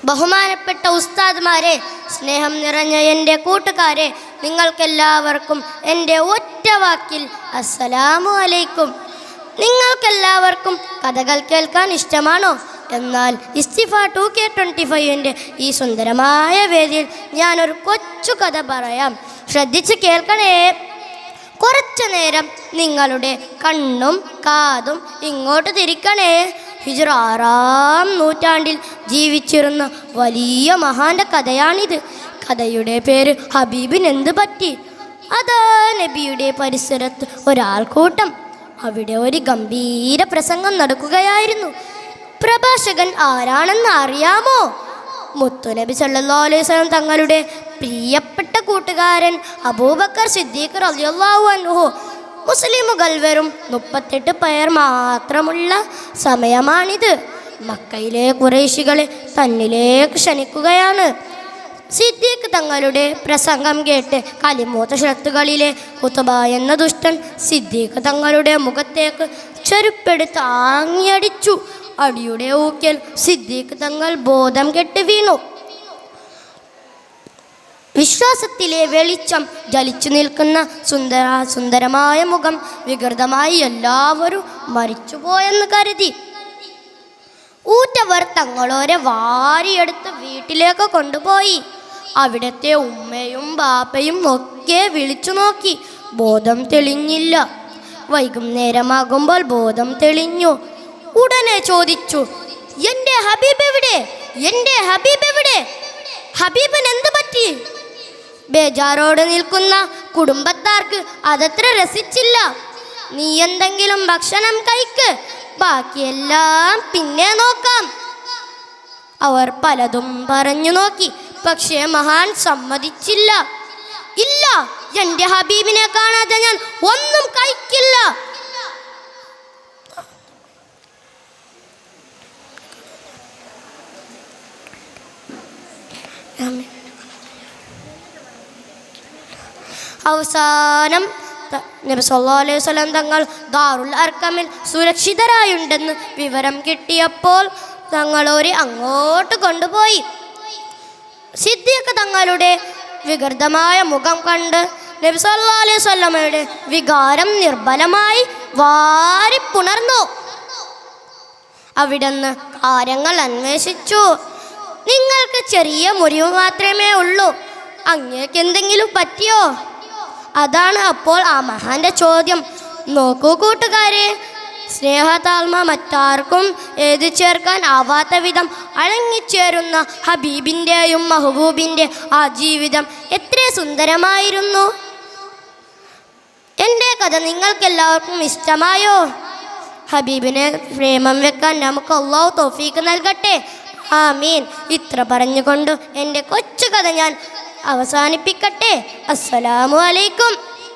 ബഹുമാനപ്പെട്ട ഉസ്താദ്മാരെ, സ്നേഹം നിറഞ്ഞ എൻ്റെ കൂട്ടുകാരെ, നിങ്ങൾക്കെല്ലാവർക്കും എൻ്റെ ഒറ്റ വാക്കിൽ അസ്സലാമു അലൈക്കും. നിങ്ങൾക്കെല്ലാവർക്കും കഥകൾ കേൾക്കാൻ ഇഷ്ടമാണോ? എന്നാൽ ഇസ്തിഫ 2K25ൻ്റെ ഈ സുന്ദരമായ വേദിയിൽ ഞാനൊരു കൊച്ചു കഥ പറയാം. ശ്രദ്ധിച്ച് കേൾക്കണേ. കുറച്ചു നേരം നിങ്ങളുടെ കണ്ണും കാതും ഇങ്ങോട്ട് തിരിക്കണേ. ഹിജ്റ 6-ാം നൂറ്റാണ്ടിൽ ജീവിച്ചിരുന്ന വലിയ മഹാന്റെ കഥയാണിത്. കഥയുടെ പേര് ഹബീബിന് എന്ത് പറ്റി. അതാ നബിയുടെ പരിസരത്ത് ഒരാൾക്കൂട്ടം. അവിടെ ഒരു ഗംഭീര പ്രസംഗം നടക്കുകയായിരുന്നു. പ്രഭാഷകൻ ആരാണെന്ന് അറിയാമോ? മുത്തുനബി സല്ലല്ലാഹു അലൈഹി വസല്ലം തങ്ങളുടെ പ്രിയപ്പെട്ട കൂട്ടുകാരൻ അബൂബക്കർ സിദ്ദീഖ് റളിയല്ലാഹു അൻഹു. മുസ്ലിമുകൾ വെറും 38 പേർ മാത്രമുള്ള സമയമാണിത്. മക്കയിലെ ഖുറൈശികളെ തന്നിലേക്ക് ക്ഷണിക്കുകയാണ്. സിദ്ദീഖ് തങ്ങളുടെ പ്രസംഗം കേട്ട് കലിമൂത്ത ഷത്തുകളിലെ ഖുതുബ എന്ന ദുഷ്ടൻ സിദ്ദീഖ് തങ്ങളുടെ മുഖത്തേക്ക് ചെരുപ്പെടുത്ത് ആങ്ങിയടിച്ചു. അടിയുടെ ഊക്കൽ സിദ്ദീഖ് തങ്ങൾ ബോധം കെട്ട് വീണു. വിശ്വാസത്തിലെ വെളിച്ചം ജ്വലിച്ചു നിൽക്കുന്ന സുന്ദരമായ മുഖം വികൃതമായി എല്ലാവരും മരിച്ചുപോയെന്ന് കരുതി. ഊറ്റവർ തങ്ങളോരെ വാരിയെടുത്ത് വീട്ടിലേക്ക് കൊണ്ടുപോയി. അവിടുത്തെ ഉമ്മയും ബാപ്പയും ഒക്കെ വിളിച്ചു നോക്കി. ബോധം തെളിഞ്ഞില്ല. വൈകുന്നേരമാകുമ്പോൾ ബോധം തെളിഞ്ഞു. ഉടനെ ചോദിച്ചു, എൻ്റെ ഹബീബ് എവിടെ? എൻ്റെ ഹബീബ് എവിടെ? ഹബീബിന് എന്ത് പറ്റി? ബേജാറോട് നിൽക്കുന്ന കുടുംബത്താർക്ക് അതത്ര രസിച്ചില്ല. നീ എന്തെങ്കിലും ഭക്ഷണം കഴിക്ക്, ബാക്കിയെല്ലാം പിന്നെ നോക്കാം. അവർ പലതും പറഞ്ഞു നോക്കി. പക്ഷേ മഹാൻ സമ്മതിച്ചില്ല. ഇല്ല, എൻ്റെ ഹബീബിനെ കാണാതെ ഞാൻ ഒന്നും കഴിക്കില്ല. അവസാനം നബി സല്ലല്ലാഹു അലൈഹി വസല്ലം തങ്ങൾ ദാറുൽ അർഖമിൽ സുരക്ഷിതരായുണ്ടെന്ന് വിവരം കിട്ടിയപ്പോൾ തങ്ങളോരെ അങ്ങോട്ട് കൊണ്ടുപോയി. സിദ്ദീഖ് തങ്ങളുടെ വികൃതമായ മുഖം കണ്ട് നബി സല്ലല്ലാഹു അലൈഹി വസല്ലമയുടെ വികാരം നിർബലമായി വാരിപ്പുണർന്നു. അവിടുന്ന് കാര്യങ്ങൾ അന്വേഷിച്ചു. നിങ്ങൾക്ക് ചെറിയ മുറിവ് മാത്രമേ ഉള്ളൂ, അങ്ങേക്ക് എന്തെങ്കിലും പറ്റിയോ? അതാണ് അപ്പോൾ ആ മഹാന്റെ ചോദ്യം. നോക്കൂ കൂട്ടുകാരെ, സ്നേഹതാൽമ മറ്റാർക്കും എഴുതി ചേർക്കാൻ ആവാത്ത വിധം അഴങ്ങിച്ചേരുന്ന ഹബീബിൻ്റെയും മഹബൂബിൻ്റെ ആ ജീവിതം എത്ര സുന്ദരമായിരുന്നു. എൻ്റെ കഥ നിങ്ങൾക്കെല്ലാവർക്കും ഇഷ്ടമായോ? ഹബീബിനെ പ്രേമം വെക്കാൻ നമുക്ക് അല്ലാഹു തൗഫീഖ് നൽകട്ടെ. ആമീൻ. ഇത്ര പറഞ്ഞുകൊണ്ട് എൻ്റെ കൊച്ചു കഥ ഞാൻ അവസാനിപ്പിക്കട്ടെ. അസ്സലാമു അലൈക്കും.